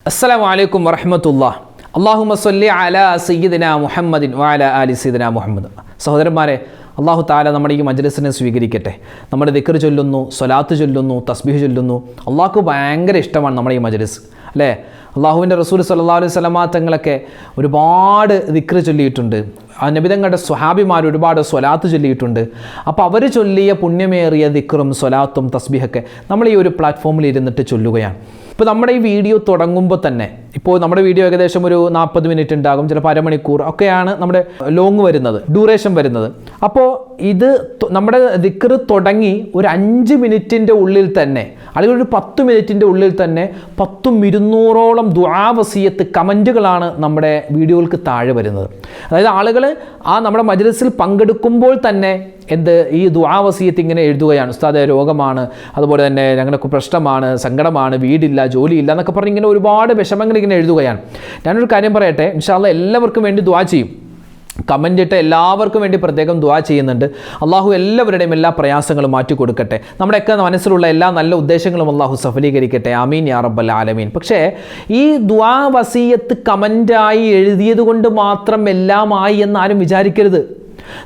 അസ്സലാമു അലൈക്കും വറഹ്മത്തുള്ളാഹി. അല്ലാഹുമ്മ സ്വല്ലി അലാ സയ്യിദിനാ മുഹമ്മദിൻ വഅലാ ആലി സയ്യിദിനാ മുഹമ്മദ്. സഹോദരന്മാരെ, അല്ലാഹു തആല നമ്മുടെ ഈ മജ്ലിസിനെ സ്വീകരിക്കട്ടെ. നമ്മുടെ ദിക്ർ ചൊല്ലുന്നു, സ്വലാത്ത് ചൊല്ലുന്നു, തസ്ബീഹ് ചൊല്ലുന്നു. അള്ളാഹ്ക്ക് ഭയങ്കര ഇഷ്ടമാണ് നമ്മുടെ ഈ മജ്ലിസ്, അല്ലേ? അള്ളാഹുവിൻ്റെ റസൂൽ സല്ലല്ലാഹു അലൈഹി വസല്ലമ തങ്ങളൊക്കെ ഒരുപാട് ദിക്ർ ചൊല്ലിയിട്ടുണ്ട്. നബി തങ്ങളുടെ സ്വഹാബിമാർ ഒരുപാട് സ്വലാത്ത് ചൊല്ലിയിട്ടുണ്ട്. അപ്പോൾ അവർ ചൊല്ലിയ പുണ്യമേറിയ ദിക്റും സ്വലാത്തും തസ്ബീഹൊക്കെ നമ്മൾ ഈ ഒരു പ്ലാറ്റ്ഫോമിൽ ഇരുന്നിട്ട് ചൊല്ലുകയാണ്. ഇപ്പോൾ നമ്മുടെ ഈ വീഡിയോ തുടങ്ങുമ്പോൾ തന്നെ, ഇപ്പോൾ നമ്മുടെ വീഡിയോ ഏകദേശം ഒരു 40 മിനിറ്റ് ഉണ്ടാകും, ചിലപ്പോൾ അരമണിക്കൂർ ഒക്കെയാണ് നമ്മുടെ ലോങ് വരുന്നത്, ഡ്യൂറേഷൻ വരുന്നത്. അപ്പോൾ ഇത് നമ്മുടെ ദിക്ർ തുടങ്ങി ഒരു 5 മിനിറ്റിൻ്റെ ഉള്ളിൽ തന്നെ, അല്ലെങ്കിൽ ഒരു 10 മിനിറ്റിൻ്റെ ഉള്ളിൽ തന്നെ 200ഓളം ദുആ വസിയത്ത് കമൻറ്റുകളാണ് നമ്മുടെ വീഡിയോകൾക്ക് താഴെ വരുന്നത്. അതായത് ആളുകൾ ആ നമ്മുടെ മജ്ലിസിൽ പങ്കെടുക്കുമ്പോൾ തന്നെ ഈ ദുആ വസിയത്ത് ഇങ്ങനെ എഴുതുകയാണ്. ഉസ്താദേ, രോഗമാണ്, അതുപോലെ തന്നെ ഞങ്ങൾക്ക് പ്രശ്നമാണ്, സങ്കടമാണ്, വീടില്ല, ജോലിയില്ല എന്നൊക്കെ പറഞ്ഞ് ഇങ്ങനെ ഒരുപാട് വിഷമങ്ങൾ ഇങ്ങനെ എഴുതുകയാണ്. ഞാനൊരു കാര്യം പറയട്ടെ, ഇൻഷാ അല്ലാഹ് എല്ലാവർക്കും വേണ്ടി ദുആ ചെയ്യും. കമൻ്റ് ഇട്ട് എല്ലാവർക്കും വേണ്ടി പ്രത്യേകം ദുആ ചെയ്യുന്നുണ്ട്. അള്ളാഹു എല്ലാവരുടെയും എല്ലാ പ്രയാസങ്ങളും മാറ്റി കൊടുക്കട്ടെ. നമ്മുടെയൊക്കെ മനസ്സിലുള്ള എല്ലാ നല്ല ഉദ്ദേശങ്ങളും അള്ളാഹു സഫലീകരിക്കട്ടെ. ആമീൻ യാ റബ്ബൽ ആലമീൻ. പക്ഷേ ഈ ദുആ വസിയത്ത് കമൻ്റായി എഴുതിയത് കൊണ്ട് മാത്രം എല്ലാമായി എന്നാരും വിചാരിക്കരുത്.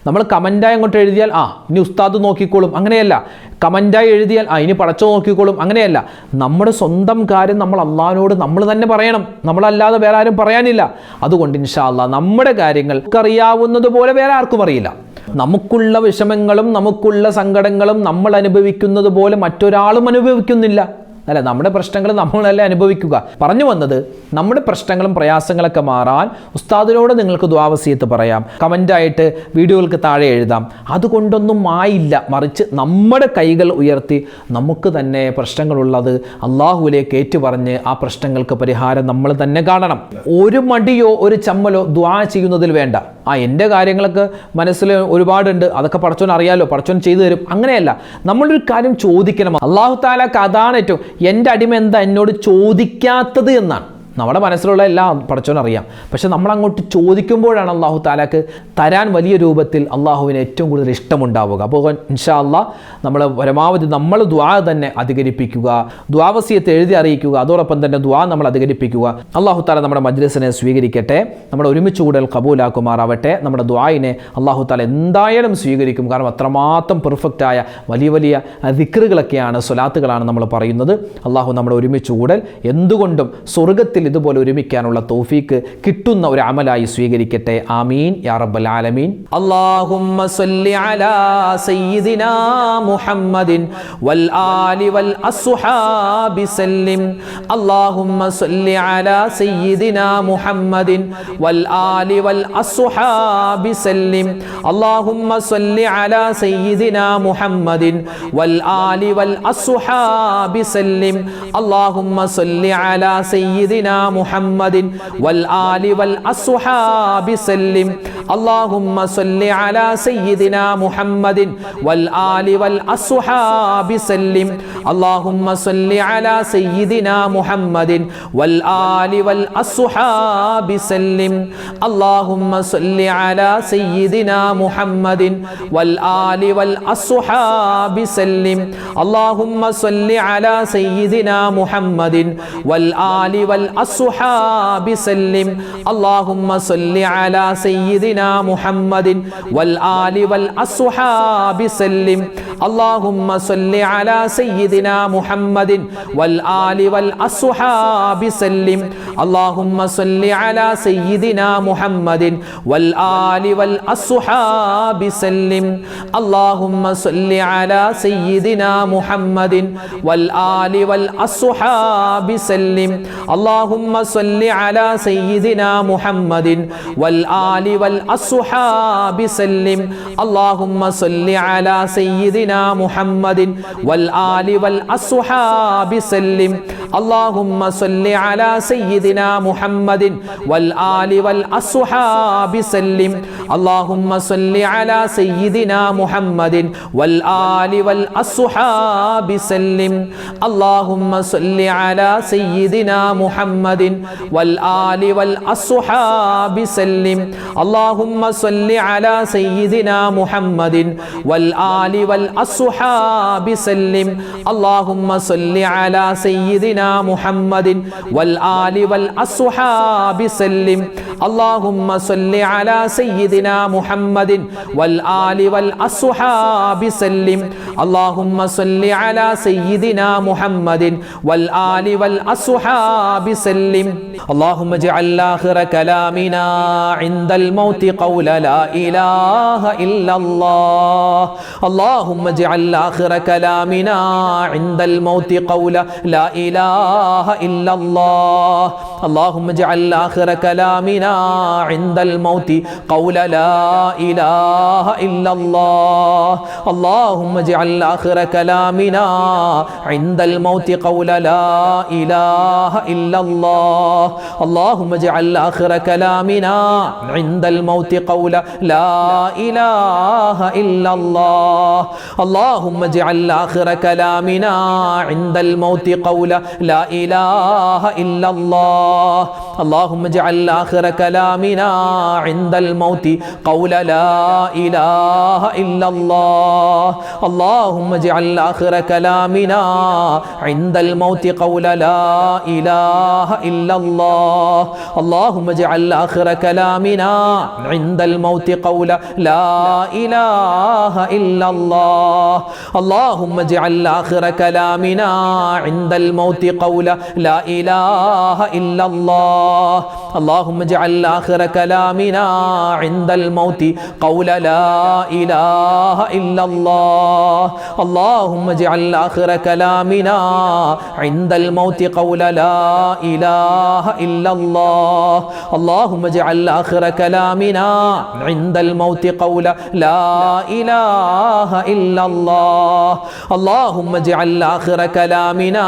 നമ്മൾ കമൻ്റായി അങ്ങോട്ട് എഴുതിയാൽ ഇനി ഉസ്താദ് നോക്കിക്കോളും, അങ്ങനെയല്ല. കമൻ്റായി എഴുതിയാൽ ഇനി പടച്ചോ നോക്കിക്കോളും, അങ്ങനെയല്ല. നമ്മുടെ സ്വന്തം കാര്യം നമ്മൾ അള്ളാഹിനോട് നമ്മൾ തന്നെ പറയണം, നമ്മളല്ലാതെ വേറെ ആരും പറയാനില്ല. അതുകൊണ്ട് ഇൻഷാ അല്ലാഹ് നമ്മുടെ കാര്യങ്ങൾ അറിയാവുന്നത് പോലെ വേറെ ആർക്കും അറിയില്ല. നമുക്കുള്ള വിഷമങ്ങളും നമുക്കുള്ള സങ്കടങ്ങളും നമ്മൾ അനുഭവിക്കുന്നത് പോലെ മറ്റൊരാളും അനുഭവിക്കുന്നില്ല, അല്ല. നമ്മുടെ പ്രശ്നങ്ങൾ നമ്മളല്ലേ അനുഭവിക്കുക. പറഞ്ഞു വന്നത്, നമ്മുടെ പ്രശ്നങ്ങളും പ്രയാസങ്ങളൊക്കെ മാറാൻ ഉസ്താദിനോട് നിങ്ങൾക്ക് ദുആ വസിയത്ത് പറയാം, കമൻ്റായിട്ട് വീഡിയോകൾക്ക് താഴെ എഴുതാം. അതുകൊണ്ടൊന്നും ആയില്ല. മറിച്ച് നമ്മുടെ കൈകൾ ഉയർത്തി നമുക്ക് തന്നെ പ്രശ്നങ്ങളുള്ളത് അള്ളാഹുവിലേക്ക് ഏറ്റുപറഞ്ഞ് ആ പ്രശ്നങ്ങൾക്ക് പരിഹാരം നമ്മൾ തന്നെ കാണണം. ഒരു മടിയോ ഒരു ചമ്മലോ ദുആ ചെയ്യുന്നതിൽ വേണ്ട. എൻ്റെ കാര്യങ്ങളൊക്കെ മനസ്സിൽ ഒരുപാടുണ്ട്, അതൊക്കെ പടച്ചോൻ അറിയാലോ, പടച്ചോൻ ചെയ്തു തരും, അങ്ങനെയല്ല. നമ്മളൊരു കാര്യം ചോദിക്കണം. അള്ളാഹു തആലക്ക് അതാണ് ഏറ്റവും, എൻ്റെ അടിമ എന്താ എന്നോട് ചോദിക്കാത്തത് എന്നാണ്. നമ്മുടെ മനസ്സിലുള്ള എല്ലാം പടച്ചോൻ അറിയാം. പക്ഷെ നമ്മൾ അങ്ങോട്ട് ചോദിക്കുമ്പോഴാണ് അള്ളാഹു തആലക്ക് തരാൻ വലിയ രൂപത്തിൽ അള്ളാഹുവിന് ഏറ്റവും കൂടുതൽ ഇഷ്ടമുണ്ടാവുക. അപ്പോൾ ഇൻഷാ അല്ലാഹ് നമ്മൾ പരമാവധി നമ്മൾ ദുആ തന്നെ അധികരിപ്പിക്കുക, ദുആ വസിയത്ത് എഴുതി അറിയിക്കുക, അതോടൊപ്പം തന്നെ ദുആ നമ്മൾ അധികരിപ്പിക്കുക. അള്ളാഹു തആല നമ്മുടെ മജ്ലിസിനെ സ്വീകരിക്കട്ടെ, നമ്മുടെ ഒരുമിച്ച് കൂടൽ കബൂലാക്കുമാറാവട്ടെ. നമ്മുടെ ദുആയിനെ അള്ളാഹു തആല എന്തായാലും സ്വീകരിക്കും. കാരണം അത്രമാത്രം പെർഫെക്റ്റായ വലിയ വലിയ ദിക്റുകളൊക്കെയാണ്, സ്വലാത്തുകളാണ് നമ്മൾ പറയുന്നത്. അള്ളാഹു നമ്മുടെ ഒരുമിച്ച് കൂടൽ എന്തുകൊണ്ടും സ്വർഗ്ഗത്തിൽ ഇതുപോലെ ഒരുമിക്കാനുള്ള തൗഫീക്ക് കിട്ടുന്ന ഒരു അമലായി സ്വീകരിക്കട്ടെ. ആമീൻ യാ റബ്ബൽ ആലമീൻ. അല്ലാഹുമ്മ സ്വല്ലി അലാ സയ്യിദിനാ മുഹമ്മദിൻ വൽ ആലി വൽ അസ്ഹാബി സല്ലിം. അല്ലാഹുമ്മ സ്വല്ലി അലാ സയ്യിദിനാ മുഹമ്മദിൻ വൽ ആലി വൽ അസ്ഹാബി സല്ലിം. അല്ലാഹുമ്മ സ്വല്ലി അലാ സയ്യിദിനാ മുഹമ്മദിൻ വൽ ആലി വൽ അസ്ഹാബി സല്ലിം. അല്ലാഹുമ്മ സ്വല്ലി അലാ സയ്യിദിനാ മുഹമ്മദിൻ വൽ ആലി വൽ അസ്ഹാബി സല്ലിം. അല്ലാഹുമ്മ സ്വല്ലി അലാ സയ്യിദിനാ മുഹമ്മദിൻ വൽ ആലി വൽ അസ്ഹാബി സല്ലിം. അല്ലാഹുമ്മ സ്വല്ലി അലാ സയ്യിദിനാ മുഹമ്മദിൻ വൽ ആലി വൽ അസ്ഹാബി സല്ലിം. അല്ലാഹുമ്മ സ്വല്ലി അലാ സയ്യിദിനാ മുഹമ്മദിൻ വൽ ആലി വൽ അസ്ഹാബി സല്ലിം. അല്ലാഹുമ്മ സ്വല്ലി അലാ സയ്യിദിനാ മുഹമ്മദിൻ വൽ ആലി വൽ അസ്ഹാബി സല്ലിം. അല്ലാഹുമ്മ സ്വല്ലി അലാ സയ്യിദിനാ മുഹമ്മദിൻ വൽ ആലി വൽ അസ്ഹാബി സല്ലിം. അല്ലാഹുമ്മ സ്വല്ലി അലാ സയ്യിദിനാ മുഹമ്മദിൻ വൽ ആലി വൽ അസ്ഹാബി സല്ലിം. അല്ലാഹുമ്മ സ്വല്ലി അലാ സയ്യിദിനാ മുഹമ്മദിൻ വൽ ആലി വൽ അസ്ഹാബി സല്ലിം. അല്ലാഹുമ്മ സ്വല്ലി അലാ സയ്യിദിനാ മുഹമ്മദിൻ വൽ ആലി വൽ അസ്ഹാബി സല്ലിം. അല്ലാഹുമ്മ സ്വല്ലി അലാ സയ്യിദിനാ മുഹമ്മദിൻ വൽ ആലി വൽ അസ്ഹാബി സല്ലിം. അല്ലാഹുമ്മ സ്വല്ലി അലാ സയ്യിദിനാ മുഹമ്മദിൻ വൽ ആലി വൽ അസ്ഹാബി സല്ലിം. അല്ലാഹുമ്മ സ്വല്ലി അലാ സയ്യിദിനാ മുഹമ്മദിൻ വൽ ആലി വൽ അസ്ഹാബി സല്ലിം. അല്ലാഹുമ്മ സ്വല്ലി അലാ സയ്യിദിനാ മുഹമ്മദിൻ വൽ ആലി വൽ അസ്ഹാബി സല്ലിം. അല്ലാഹുമ്മ സ്വല്ലി അലാ സയ്യിദിനാ മുഹമ്മദിൻ വൽ ആലി വൽ അസ്ഹാബി സല്ലിം. അല്ലാഹുമ്മ സ്വല്ലി അലാ സയ്യിദിനാ മുഹമ്മദിൻ വൽ ആലി വൽ والأصحاب سلم اللهم صل على سيدنا محمد والآل والأصحاب سلم اللهم صل على سيدنا محمد والآل والأصحاب سلم اللهم صل على سيدنا محمد والآل والأصحاب سلم اللهم اجعل آخر كلامنا عند الموت قول لا إله إلا الله اللهم اجعل آخر كلامنا عند الموت قول لا إله إلا الله اللهم اجعل آخر كلامنا عند الموت قول لا إله إلا الله اللهم اجعل آخر كلامنا عند الموت قول لا إله إلا الله اللهم اجعل آخر كلامنا عند الموت قول لا إله إلا الله اللهم اجعل آخر كلامنا عند الموت قول لا إله إلا الله اللهم اجعل آخر كلامنا عند الموت قول لا إله إلا الله اللهم اجعل آخر كلامنا عند الموت قول لا إله إلا الله اللهم اجعل آخر كلامنا عند الموت قول لا إله إلا الله اللهم اجعل آخر كلامنا عند الموت قول لا إله إلا الله اللهم اجعل آخر كلامنا عند الموت قول لا إله إلا الله اللهم اجعل آخر كلامنا عند الموت قول لا إله إلا الله اللهم اجعل آخر كلامنا عند الموت قول لا إله إلا الله اللهم اجعل آخر كلامنا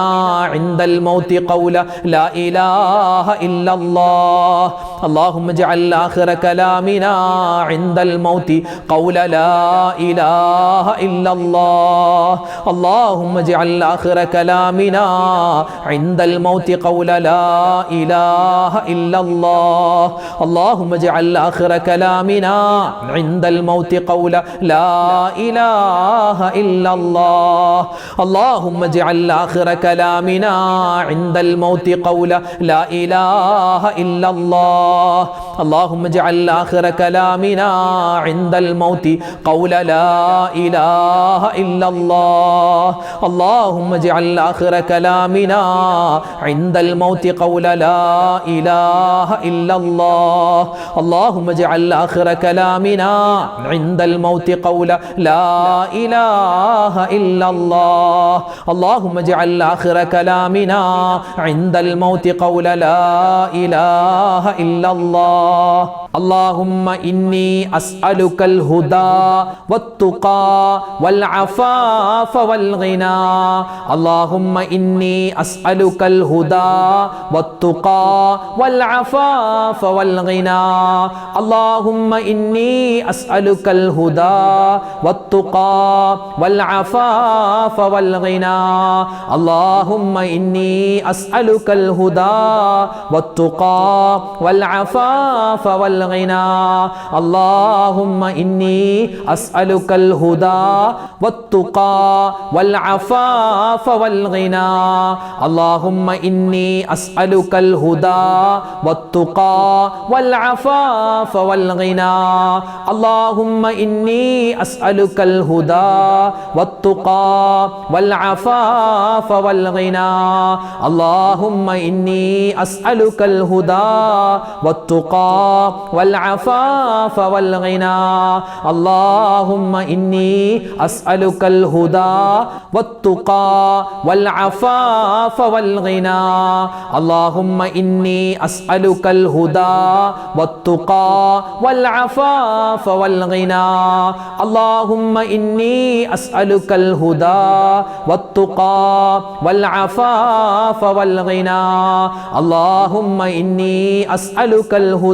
عند الموت قول لا إله إلا الله اللهم اجعل آخر كلامنا عند الموت قول لا إله إلا الله اللهم اجعل آخر كلامنا عند الموت قول لا إله إلا الله اللهم اجعل آخر كلامنا عند الموت قول لا إله إلا الله اللهم اجعل آخر كلامنا عند الموت قول لا إله إلا الله اللهم اجعل آخر كلامنا عند الموت قول لا إله إلا الله اللهم اجعل آخر كلامنا عند الموت قول لا إله إلا الله اللهم اجعل آخر كلامنا عند الموت قول لا إله إلا الله اللهم اجعل آخر كلامنا عند الموت قول لا إله إلا الله اللهم إني أسألك الهدى والتقى والعفاف والغنى اللهم إني أسألك الهدى والتقى والعفاف والغنى اللهم إني أسألك الهدى والتقى والعفاف والغنى اللهم إني أسألك الهدى والتقى والعفاف والغنى اللهم إني أسألك الهدى والتقى والعفاف والغنى اللهم إني أسألك الهدى والتقى والعفاف والغنى اللهم إني أسألك الهدى والتقى والعفاف والغنى اللهم إني أسألك الهدى والتقى والعفاف والغنى اللهم إني أسألك الهدى والتقى والعفاف والغنى اللهم إني أسألك الهدى والتقى والعفاف والغنى اللهم إني أسألك الهدى والتقى والعفاف والغنى اللهم إني أسألك الهدى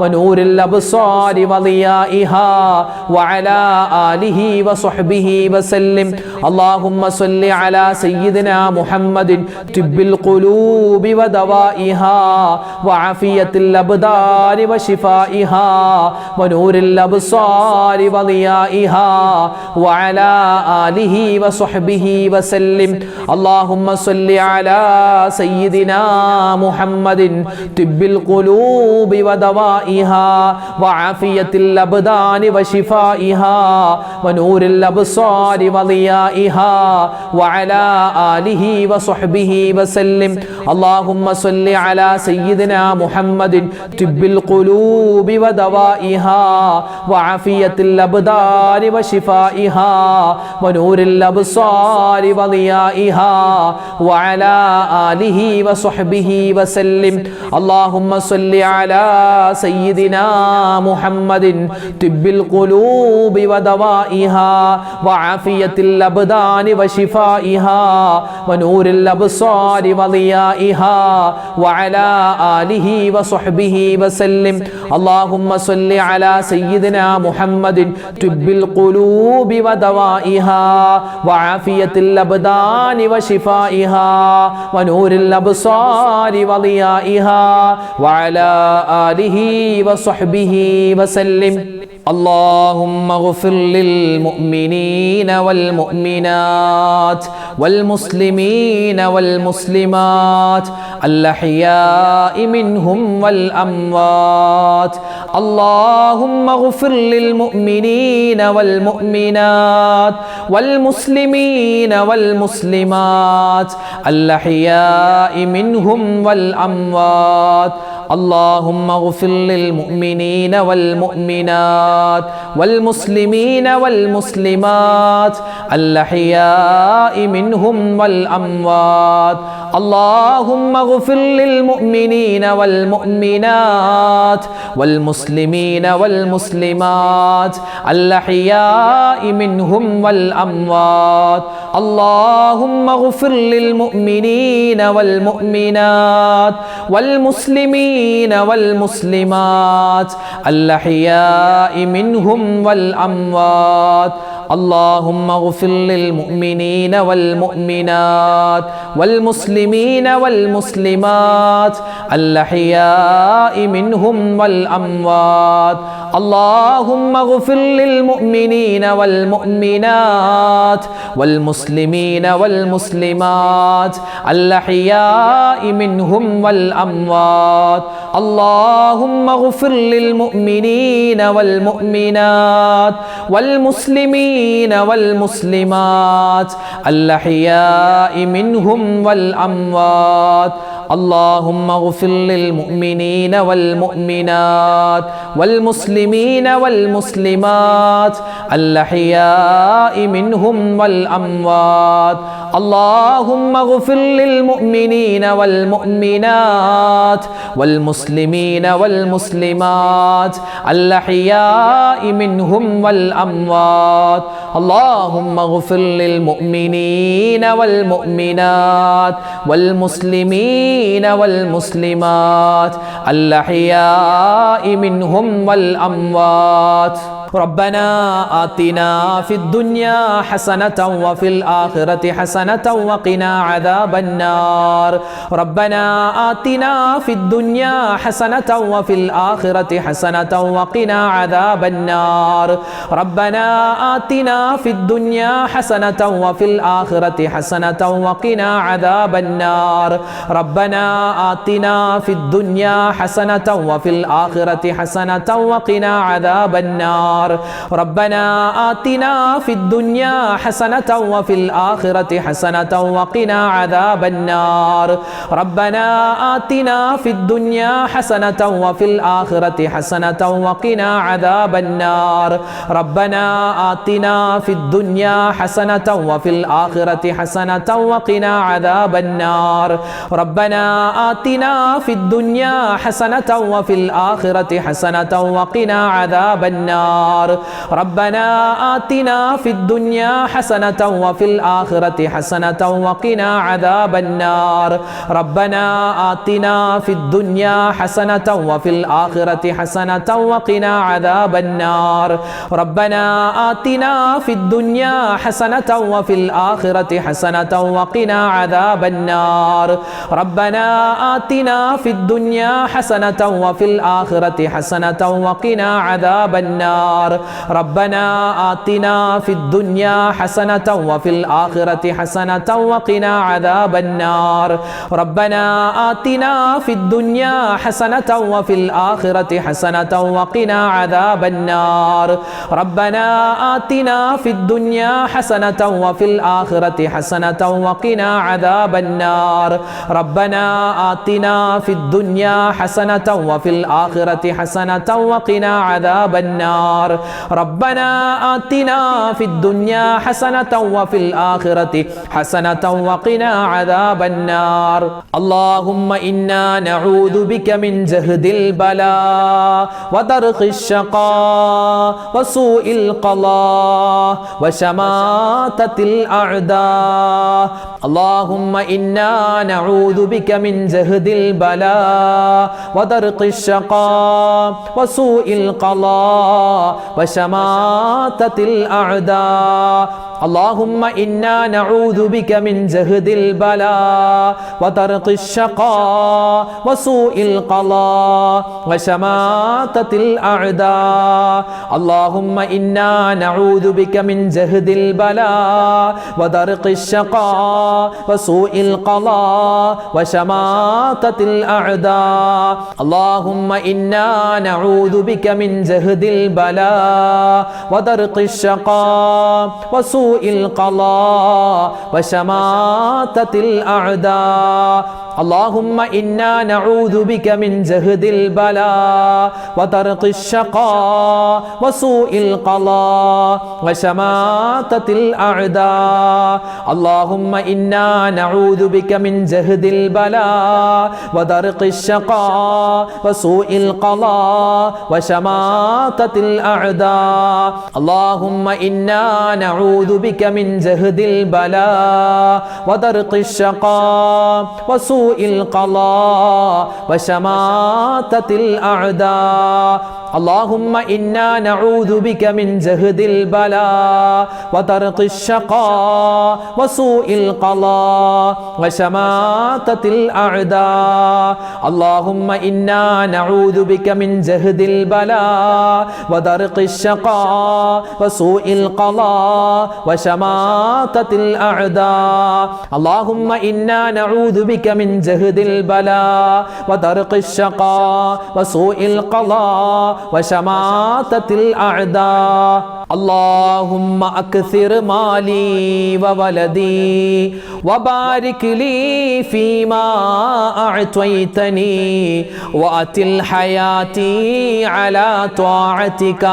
ونور الأبصار وضيائها وعلى آله وصحبه وسلم. اللهم صل على سيدنا محمد طب القلوب ودوائها وعافية الأبدان وشفائها ونور الأبصار وضيائها وعلى آله وصحبه وسلم. اللهم صل على سيدنا محمد طب القلوب ودوائها وعافية الأبدان وشفائها ونور الأبصار وضيائها وعلى آله وصحبه وسلم. اللهم صل على سيدنا محمد طب القلوب ودوائها وعافية الأبدان وشفائها ونور الأبصار وضيائها وعلى آله وصحبه وسلم. اللهم صل على سيدنا محمد طب القلوب ودوائها وعافية الأبدان وشفائها ونور الأبصار وضيائها وعلى آله وصحبه وسلم. اللهم صل على سيدنا محمد طب القلوب ودوائها وعافية الأبدان وشفائها ونور الأبصار وضيائها وعلى آله وصحبه وسلم. اللهم اغفر للمؤمنين والمؤمنات والمسلمين والمسلمات الأحياء منهم والأموات. اللهم اغفر للمؤمنين والمؤمنات والمسلمين والمسلمات الأحياء منهم والأموات. اللهم اغفر للمؤمنين والمؤمنات والمسلمين والمسلمات الأحياء منهم والأموات. اللهم اغفر للمؤمنين والمؤمنات والمسلمين والمسلمات الأحياء منهم والأموات. اللهم اغفر للمؤمنين والمؤمنات والمسلمين والمسلمات الأحياء منهم والأموات. اللهم اغفر للمؤمنين والمؤمنات والمسلمين والمسلمات الأحياء منهم والأموات. اللهم اغفر للمؤمنين والمؤمنات والمسلمين والمسلمات الأحياء منهم والأموات. اللهم اغفر للمؤمنين والمؤمنات والمسلمين والمسلمات الأحياء منهم والأموات. اللهم اغفر للمؤمنين والمؤمنات والمسلمين والمسلمات الأحياء منهم والأموات. اللهم اغفر للمؤمنين والمؤمنات والمسلمين والمسلمات الأحياء منهم والأموات. اللهم اغفر للمؤمنين والمؤمنات والمسلمين والمسلمات الأحياء منهم والأموات. ربنا آتنا في الدنيا حسنة وفي الآخرة حسنة وقنا عذاب النار. ربنا آتنا في الدنيا حسنة وفي الآخرة حسنة وقنا عذاب النار. ربنا آتنا في الدنيا حسنة وفي الآخرة حسنة وقنا عذاب النار. ربنا آتنا في الدنيا حسنة وفي الآخرة حسنة وقنا عذاب النار. ربنا آتنا في الدنيا حسنة وفي الآخرة حسنة وقنا عذاب النار. ربنا آتنا في الدنيا حسنة وفي الآخرة حسنة وقنا عذاب النار. ربنا آتنا في الدنيا حسنة وفي الآخرة حسنة وقنا عذاب النار. ربنا آتنا في الدنيا حسنة وفي الآخرة حسنة وقنا عذاب النار. النار ربنا آتنا في الدنيا حسنة وفي الآخرة حسنة وقنا عذاب النار ربنا آتنا في الدنيا حسنة وفي الآخرة حسنة وقنا عذاب النار ربنا آتنا في الدنيا حسنة وفي الآخرة حسنة وقنا عذاب النار ربنا آتنا في الدنيا حسنة وفي الآخرة حسنة وقنا عذاب النار ربنا آتنا في الدنيا حسنة وفي الآخرة حسنة وقنا عذاب النار ربنا آتنا في الدنيا حسنة وفي الآخرة حسنة وقنا عذاب النار ربنا آتنا في الدنيا حسنة وفي الآخرة حسنة وقنا عذاب النار ربنا آتنا في الدنيا حسنة وفي الآخرة حسنة وقنا عذاب النار ربنا آتنا في الدنيا حسنة وفي الآخرة حسنة وقنا عذاب النار اللهم إنا نعوذ بك من جهد البلاء ودرك الشقاء وسوء القضاء وشماتة الأعداء اللهم إنا نعوذ بك من جهد البلاء ودرك الشقاء وسوء القضاء وشماتة الأعداء اللهم إنا نعوذ بك من جهد البلاء ودرك الشقاء وسوء القضاء وشماتة الأعداء اللهم إنا نعوذ بك من جهد البلاء ودرك الشقاء وسوء القضاء وشماتة الأعداء اللهم إنا نعوذ بك من جهد البلاء ودرك الشقاء وسوء القضاء وشماتة الأعداء اللهم إنا نعوذ بك من جهد البلاء ودرك الشقاء وسوء القضاء وشماتة الأعداء اللهم إنا نعوذ بك من جهد البلاء ودرك الشقاء وسوء القضاء وشماتة الأعداء اللهم إنا نعوذ بك من جهد البلاء ودرك الشقاء وسوء القضاء وشماتة الأعداء اللهم إنا نعوذ بك من جهد البلاء ودرك الشقاء وسوء القضاء وشماتة الأعداء اللهم إنا نعوذ بك من جهد البلاء ودرك الشقاء وسوء القضاء وشماتة الأعداء اللهم إنا نعوذ بك من جهد البلاء ودرك الشقاء وسوء القضاء وشماتة الأعداء اللهم أكثر مالي وولدي وبارك لي فيما أعطيتني وأتل حياتي على طاعتك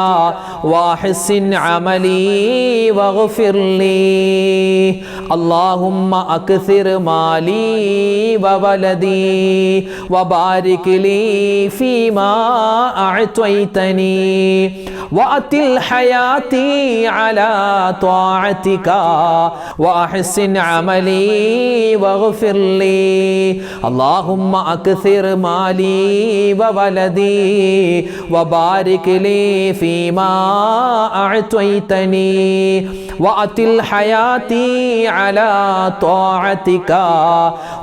وأحسن عملي واغفر لي اللهم أكثر مالي وولدي وبارك لي فيما أعطيتني وأتل حياتي على طاعتك وأحسن عملي واغفر لي اللهم أكثر مالي وولدي وبارك لي فيما أعطيتني وأتل حياتي على طاعتك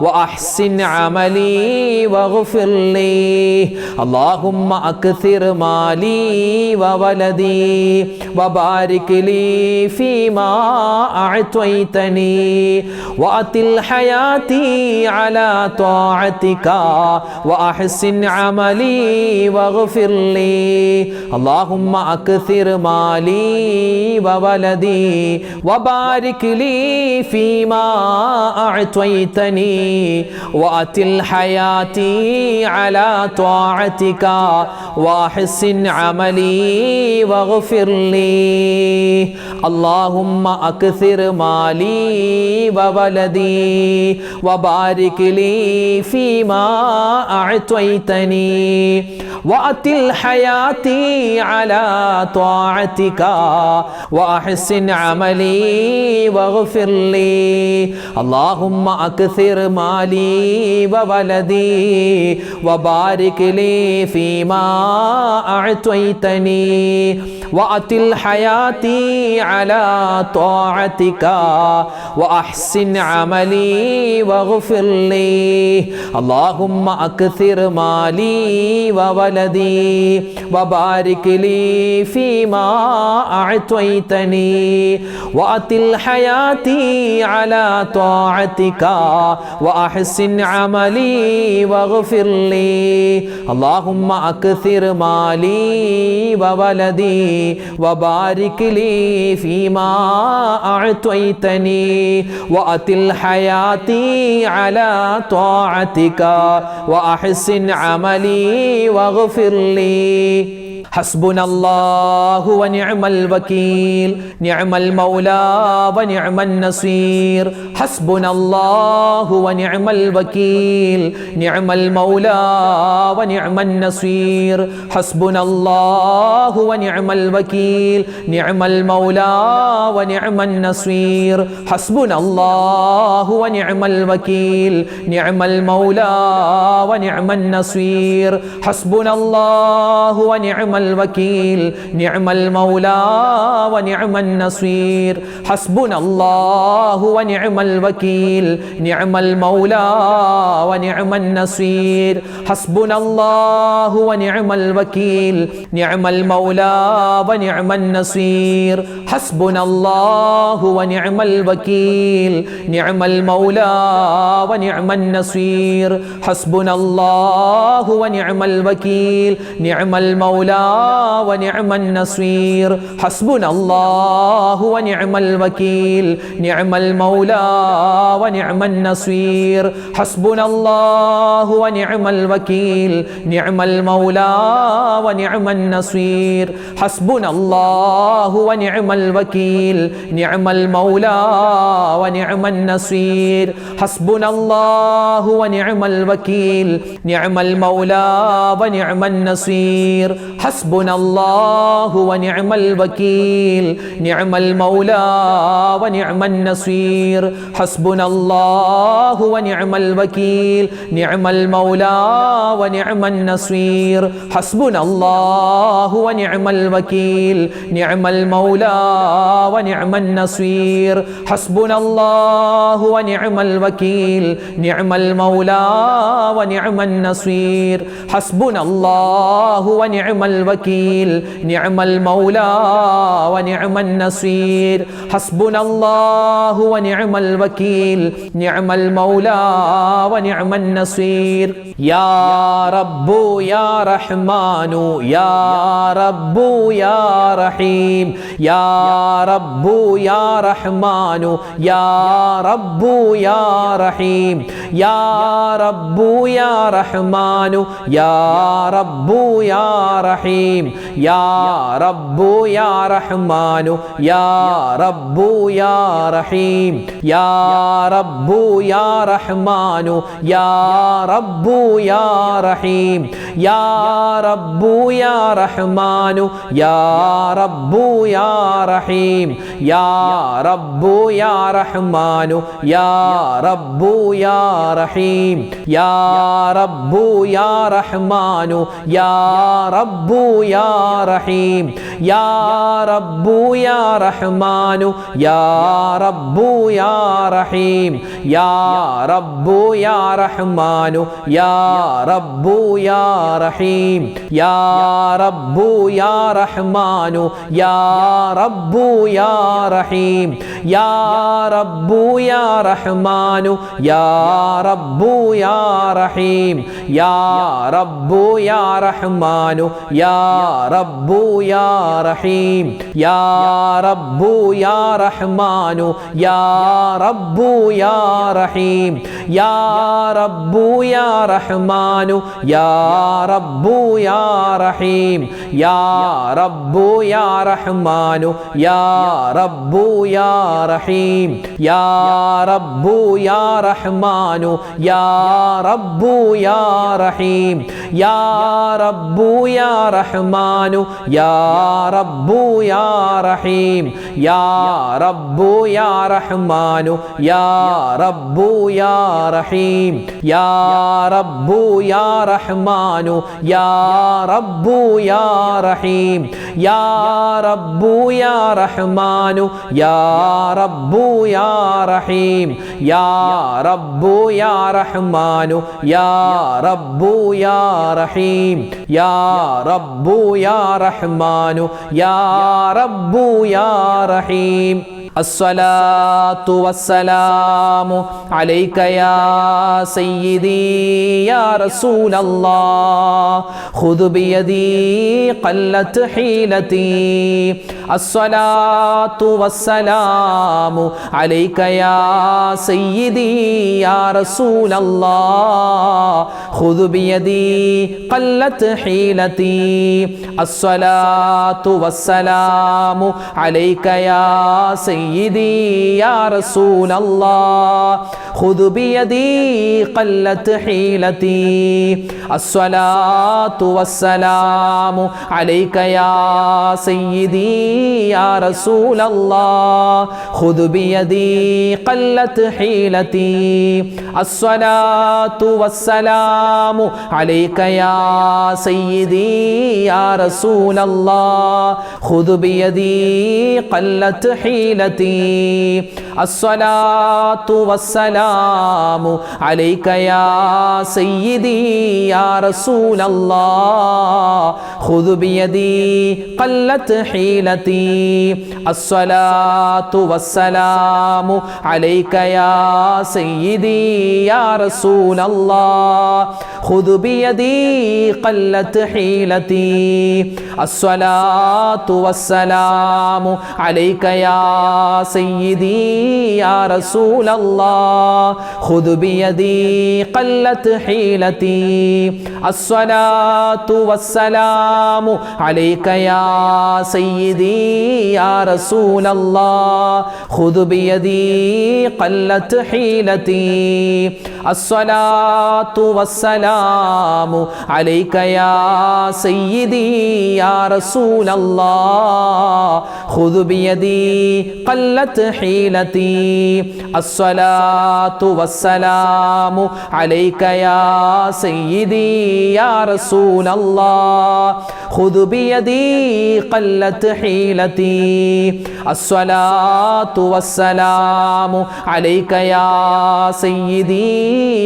وأحسن عملي واغفر لي اللهم أكثر مالي وولدي وبارك لي فيما أعطيتني وأتل حياتي على طاعتك وأحسن عملي واغفر لي اللهم أكثر مالي وولدي وبارك لي فيما أعطيتني وأتل حياتي على طاعتك وأحسن عملي واغفر لي اللهم أكثر مالي وولدي وبارك لي فيما أعطيتني وأطل حياتي على طاعتك وأحسن عملي واغفر لي اللهم أكثر مالي وولدي وبارك لي فيما أعطيتني وأطل حياتي على طاعتك وأحسن عملي واغفر لي اللهم أكثر مالي وولدي وبارك لي فيما أعطيتني وأطل حياتي على طاعتك وأحسن عملي واغفر لي اللهم أكثر مالي وولدي وبارك لي فيما أعطيتني وأطل حياتي على طاعتك وأحسن عملي واغفر لي حسبنا الله ونعم الوكيل نعم المولى ونعم النصير حسبنا الله ونعم الوكيل نعم المولى ونعم النصير حسبنا الله ونعم الوكيل نعم المولى ونعم النصير حسبنا الله ونعم الوكيل نعم المولى ونعم النصير حسبنا الله ونعم الوكيل نعم المولى ونعم النصير حسبنا الله ونعم الوكيل نعم المولى ونعم النصير حسبنا الله ونعم الوكيل نعم المولى ونعم النصير حسبنا الله ونعم الوكيل نعم المولى ونعم النصير حسبنا الله ونعم الوكيل نعم المولى ونعم النصير حسبنا الله ونعم الوكيل نعم المولى ونعم النصير حسبنا الله ونعم الوكيل نعم المولى ونعم النصير حسبنا الله ونعم الوكيل نعم المولى ونعم النصير حسبنا الله ونعم الوكيل نعم المولى ونعم النصير حسبنا الله ونعم الوكيل نعم المولى ونعم النصير حسبنا الله ونعم الوكيل نعم المولى ونعم النصير حسبنا الله ونعم الوكيل نعم المولى ونعم النصير حسبنا الله ونعم الوكيل نعم المولى ونعم النصير حسبنا الله ونعم الوكيل نعم المولى ونعم النصير حسبنا الله ونعم الوكيل نعم المولى ونعم النصير يا رب يا رحمن يا رب يا رحيم يا رب يا رحمن يا رب يا رحيم يا رب يا رحمن يا رب يا رحيم يا رب يا رحمن يا رب يا رحيم يا رب يا رحمن يا رب يا رحيم يا رب يا رحمن يا رب يا رحيم يا رب يا رحمن يا رب يا رحيم يا رب يا رحمن يا رب يا رحيم يا رب يا رحمن يا رب يا رحيم يا رب يا رحمن يا رب يا رحيم يا رب يا رحمن يا رب يا رحيم യാ റബ്ബു യാ റഹ്മാനു യാ റബ്ബു യാ റഹീം യാ റബ്ബു യാ റഹ്മാനു യാ റബ്ബു യാ റഹീം യാ റബ്ബു യാ റഹ്മാനു യാ റബ്ബു യാ റഹീം യാ റബ്ബു യാ റഹ്മാനു യാ റബ്ബു യാ റഹീം യാ റബ്ബു യാ റഹ്മാനു യാ റബ്ബു യാ റഹീം യാ റബ്ബു യാ റഹ്മാനു യാ റബ്ബു യാ റഹീം യാ റബ്ബു യാ റഹ്മാനു യാ റബ്ബു യാ റഹീം യാ റബ്ബു യാ റഹ്മാനു യാ റബ്ബു യാ റഹീം യാ റബ്ബു യാ റഹ്മാനു യാ റബ്ബു യാ റഹീം യാ റബ്ബു യാ റഹ്മാനു യാ റബ്ബു യാ റഹീം യാ റബ്ബു യാ റഹ്മാനു യാ റബ്ബു യാ റഹീം യാ റബ്ബു യാ റഹ്മാനു യാ റബ്ബു യാ റഹീം الصلاة والسلام عليك يا سيدي يا رسول الله خذ بيدي قلت حيلتي الصلاة والسلام عليك يا سيدي يا رسول الله خذ بيدي قلت حيلتي الصلاة والسلام عليك يا سيدي يا رسول الله خذ بيدي قلت حيلتي الصلاة والسلام عليك يا سيدي يا رسول الله خذ بيدي قلت حيلتي الصلاة والسلام عليك يا سيدي يا رسول الله خذ بيدي قلت حيلتي الصلاة والسلام عليك يا سيدي يا رسول الله خذ بيدي قلت حيلتي الصلاة والسلام عليك يا سيدي يا رسول الله خذ بيدي قلت حيلتي الصلاة والسلام عليك يا سيدي يا رسول الله خذ بيدي قلت حيلتي الصلاة والسلام عليك يا سيدي يا رسول الله خذ بيدي قلت حيلتي الصلاة والسلام عليك يا سيدي يا رسول الله خذ بيدي قلت حيلتي الصلاة والسلام عليك يا سيدي يا رسول الله خذ بيدي قلت حيلتي الصلاة والسلام عليك يا سيدي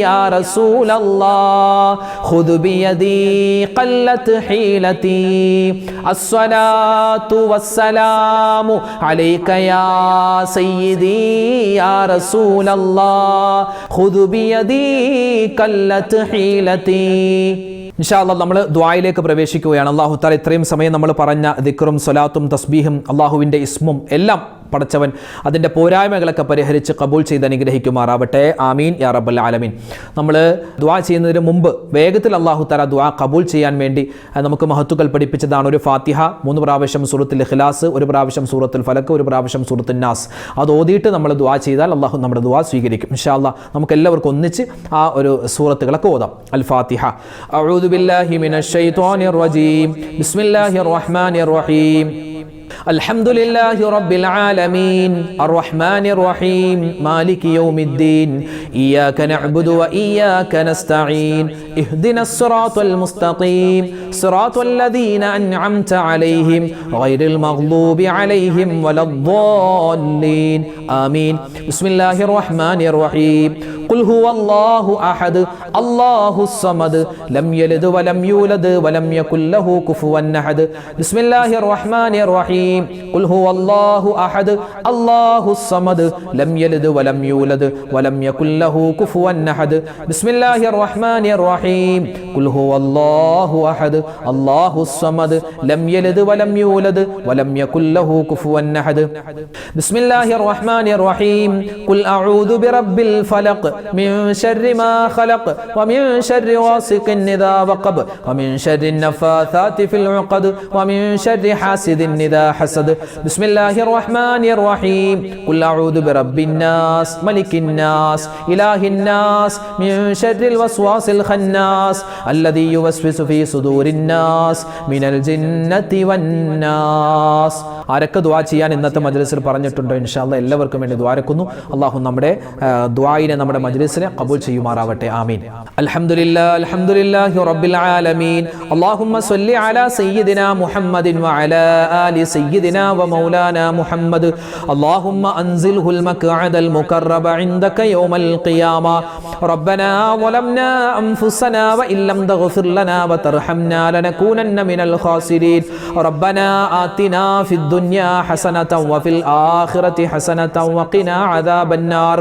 يا رسول الله خذ بيدي قلت حيلتي الصلاة والسلام عليك يا سيدي يا رسول الله خذ بيدي قلت حيلتي ഇൻഷാ അല്ലാഹ് നമ്മൾ ദുആയിലേക്ക് പ്രവേശിക്കുകയാണ്. അല്ലാഹു തആല ഇത്രയും സമയം നമ്മൾ പറഞ്ഞ ദിക്റും സ്വലാത്തും തസ്ബീഹും അല്ലാഹുവിൻ്റെ ഇസ്മും എല്ലാം പടച്ചവൻ അതിൻ്റെ പോരായ്മകളൊക്കെ പരിഹരിച്ച് കബൂൽ ചെയ്ത് അനുഗ്രഹിക്കുമാറാവട്ടെ. ആമീൻ യാ റബ്ബൽ ആലമീൻ. നമ്മൾ ദുആ ചെയ്യുന്നതിന് മുമ്പ് വേഗത്തിൽ അല്ലാഹു തആല ദുആ കബൂൽ ചെയ്യാൻ വേണ്ടി നമുക്ക് മഹത്തുക്കൾ പഠിപ്പിച്ചതാണ് ഒരു ഫാത്തിഹ, 3 പ്രാവശ്യം സൂറത്തുൽ ഇഖ്ലാസ്, 1 പ്രാവശ്യം സൂറത്തുൽ ഫലക്ക്, 1 പ്രാവശ്യം സൂറത്തുൻ നാസ്. അത് ഓതിയിട്ട് നമ്മൾ ദുആ ചെയ്താൽ അല്ലാഹു നമ്മുടെ ദുആ സ്വീകരിക്കും. ഇൻഷാ അല്ലാഹ് നമുക്ക് എല്ലാവർക്കും ഒന്നിച്ച് ആ ഒരു സൂറത്തുകളൊക്കെ ഓതാം. അൽ ഫാത്തിഹ. അഊദു ബില്ലാഹി മിനശ് ശൈത്വാനിർ റജീം. ബിസ്മില്ലാഹിർ റഹ്മാനിർ റഹീം. الحمد لله رب العالمين الرحمن الرحيم مالك يوم الدين إياك نعبد وإياك نستعين اهدنا الصراط المستقيم صراط الذين أنعمت عليهم غير المغضوب عليهم ولا الضالين آمين. بسم الله الرحمن الرحيم. ഖുൽ ഹുവല്ലാഹു അഹദ് അല്ലാഹുസ് സമദ് ലം യലിദ് വലം യൂലദ് വലം യകുൽ ലഹു കുഫുവൻ അഹദ്. ബിസ്മില്ലാഹിർ റഹ്മാനിർ റഹീം. ഖുൽ ഹുവല്ലാഹു അഹദ് അല്ലാഹുസ് സമദ് ലം യലിദ് വലം യൂലദ് വലം യകുൽ ലഹു കുഫുവൻ അഹദ്. ബിസ്മില്ലാഹിർ റഹ്മാനിർ റഹീം. ഖുൽ ഹുവല്ലാഹു അഹദ് അല്ലാഹുസ് സമദ് ലം യലിദ് വലം യൂലദ് വലം യകുൽ ലഹു കുഫുവൻ അഹദ്. ബിസ്മില്ലാഹിർ റഹ്മാനിർ റഹീം. ഖുൽ അഊദു ബിറബ്ബിൽ ഫലഖ് മിൻ ശർരി മാ ഖലഖ് വമിൻ ശർരി ഗാസിഖിൻ ഇദാ വഖബ് വമിൻ ശർരി നഫാഥാതി ഫിൽ ഉഖദ് വമിൻ ശർരി ഹാസിദിൻ ഇദാ ഹസദ്. ബിസ്മില്ലാഹിർ റഹ്മാനിർ റഹീം. ഖുൽ അഊദു ബിറബ്ബിൻ നാസ് മലിക്കിൻ നാസ് ഇലാഹിൻ നാസ് മിൻ ശർരിൽ വസ്വാസിൽ ഖന്നാസ് അല്ലദീ യുവസ്വിസു ഫീ സുദൂരിൻ നാസ് മിനൽ ജിന്നതി വന്നാസ്. ആരൊക്കെ ദുആ ചെയ്യാൻ ഇന്നത്തെ മജ്ലിസിൽ പറഞ്ഞിട്ടുണ്ടോ ഇൻഷാ അല്ലാഹ് എല്ലാവർക്കും വേണ്ടി ദുആരക്കുന്നു. അല്ലാഹു നമ്മുടെ ദുആയിനെ നമ്മുടെ മജ്ലിസിനെ ഖബൂൽ ചെയ്യുമാറാവട്ടെ. ആമീൻ. അൽഹംദുലില്ലാഹി റബ്ബിൽ ആലമീൻ. അല്ലാഹുമ്മ സ്വല്ലി അലാ സയ്യിദിനാ മുഹമ്മദിൻ വഅലാ ആലി സയ്യിദിനാ വമൗലാനാ മുഹമ്മദ്. അല്ലാഹുമ്മ അൻസിൽഹുൽ മഖ്അദൽ മുഖറബ ഇൻദക യൗമൽ ഖിയാമ. റബ്ബനാ വലംനാ അൻഫുസനാ വഇൻ ലം തഗ്ഫിർ ലനാ വതർഹംനാ ലനകൂനന്ന മിനൽ ഖാസിരീൻ. റബ്ബനാ ആതിനാ ഫിദ് ദുനിയാ ഹസനതൻ വഫിൽ ആഖിറതി ഹസനതൻ വഖിനാ അദാബന്നാർ.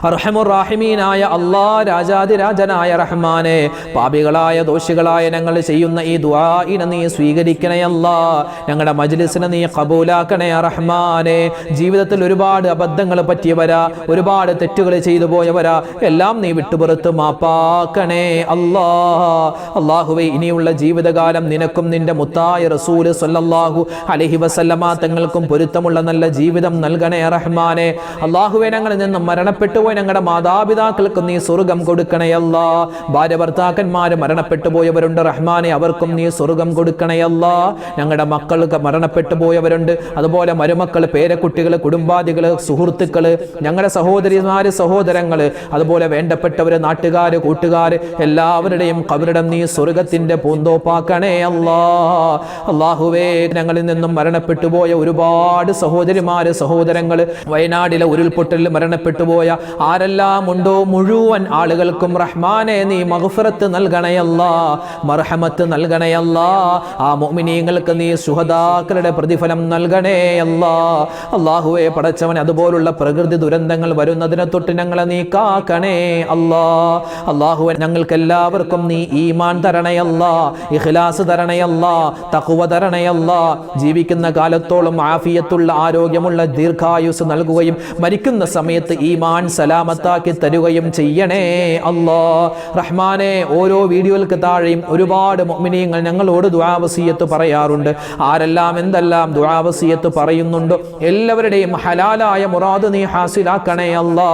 അർഹമുർ റഹീമീനായ അല്ലാഹ്, രാജാതിരാജനായ റഹ്മാനെ, പാപികളായ ദോഷികളായ ഞങ്ങൾ ചെയ്യുന്ന ഈ ദുആഇനെ നീ സ്വീകരിക്കണേ അല്ലാഹ്. ഞങ്ങളുടെ മജ്ലിസിനെ നീ ഖബൂലാക്കണേ റഹ്മാനെ. ജീവിതത്തിൽ ഒരുപാട് അബദ്ധങ്ങൾ പറ്റിയവരാ, ഒരുപാട് തെറ്റുകൾ ചെയ്തു പോയവരാ, എല്ലാം നീ വിട്ടുപുറത്ത് മാപ്പാക്കണേ അല്ലാഹ്. അല്ലാഹുവേ, ഇനിയുള്ള ജീവിതകാലം നിനക്കും നിന്റെ മുത്തായ റസൂൽ സല്ലല്ലാഹു അലൈഹി വസല്ലമ തങ്ങൾക്കും പൊരുത്തമുള്ള നല്ല ജീവിതം നൽകണേ റഹ്മാനെ. അല്ലാഹുവേ, ഞങ്ങളിൽ നിന്നും മരണപ്പെട്ടു പോയ ഞങ്ങളുടെ മാതാപിതാക്കൾക്ക് നീ സ്വർഗം കൊടുക്കണേ അല്ലാഹ്. ഭാര്യ ഭർത്താക്കന്മാര് മരണപ്പെട്ടു പോയവരുണ്ട് റഹ്മാനെ, അവർക്കും നീ സ്വർഗം കൊടുക്കണേ അല്ലാഹ്. ഞങ്ങളുടെ മക്കൾക്ക് മരണപ്പെട്ടു പോയവരുണ്ട്, അതുപോലെ മരുമക്കൾ, പേരക്കുട്ടികൾ, കുടുംബാദികൾ, സുഹൃത്തുക്കള്, ഞങ്ങളുടെ സഹോദരിമാര്, സഹോദരങ്ങള്, അതുപോലെ വേണ്ടപ്പെട്ടവര്, നാട്ടുകാര്, കൂട്ടുകാര്, എല്ലാവരുടെയും ഖബറിടം നീ സ്വർഗത്തിന്റെ പൂന്തോപ്പാക്കണേ അല്ലാഹ്. അല്ലാഹുവേ, ഞങ്ങളിൽ നിന്നും മരണപ്പെട്ടു പോയ ഒരുപാട് സഹോദരിമാര്, സഹോദരങ്ങള്, വയനാടിലെ ഉരുൾപൊട്ടലിൽ മരണപ്പെട്ടു പോയ ആരെല്ലാം ഉണ്ടോ മുഴുവൻ ആളുകൾക്കും റഹ്മാനെ നീ മഗ്ഫിറത്ത് നൽകണയല്ലാ, മർഹമത്ത് നൽകണയല്ലാ. ആ മുഅ്മിനീങ്ങൾക്ക് നീ ശുഹദാക്കളുടെ പ്രതിഫലം നൽകണേയല്ലാ. അല്ലാഹുവേ പടച്ചവൻ, അതുപോലുള്ള പ്രകൃതി ദുരന്തങ്ങൾ വരുന്നതിനെ തൊട്ട് ഞങ്ങളെ നീ കാക്കണേ അല്ലാ. അല്ലാഹുവേ, ഞങ്ങൾക്ക് എല്ലാവർക്കും നീ ഈമാൻ തരണയല്ലാ, ഇഖ്ലാസ് തരണയല്ലാ, തഖ്വ തരണയല്ലാ. ജീവിക്കുന്ന കാലത്തോളം ആഫിയത്തുള്ള ആരോഗ്യമുള്ള ദീർഘായുസ് നൽകുകയും മരിക്കുന്ന സമയത്ത് ഈമാൻ സലാമത്താക്കി തരുകയും ചെയ്യണേ അല്ലാ. റഹ്മാനെ, ഓരോ വീഡിയോകൾക്ക് താഴെയും ഒരുപാട് മുഅ്മിനീങ്ങൾ ഞങ്ങളോട് ദുആ വസിയത്ത് പറയാറുണ്ട്. ആരെല്ലാം എന്തെല്ലാം ദുആ വസിയത്ത് പറയുന്നുണ്ടോ എല്ലാവരുടെയും ഹലാലായ മുറാദ് നീ ഹാസിലാക്കണേ അല്ലാ.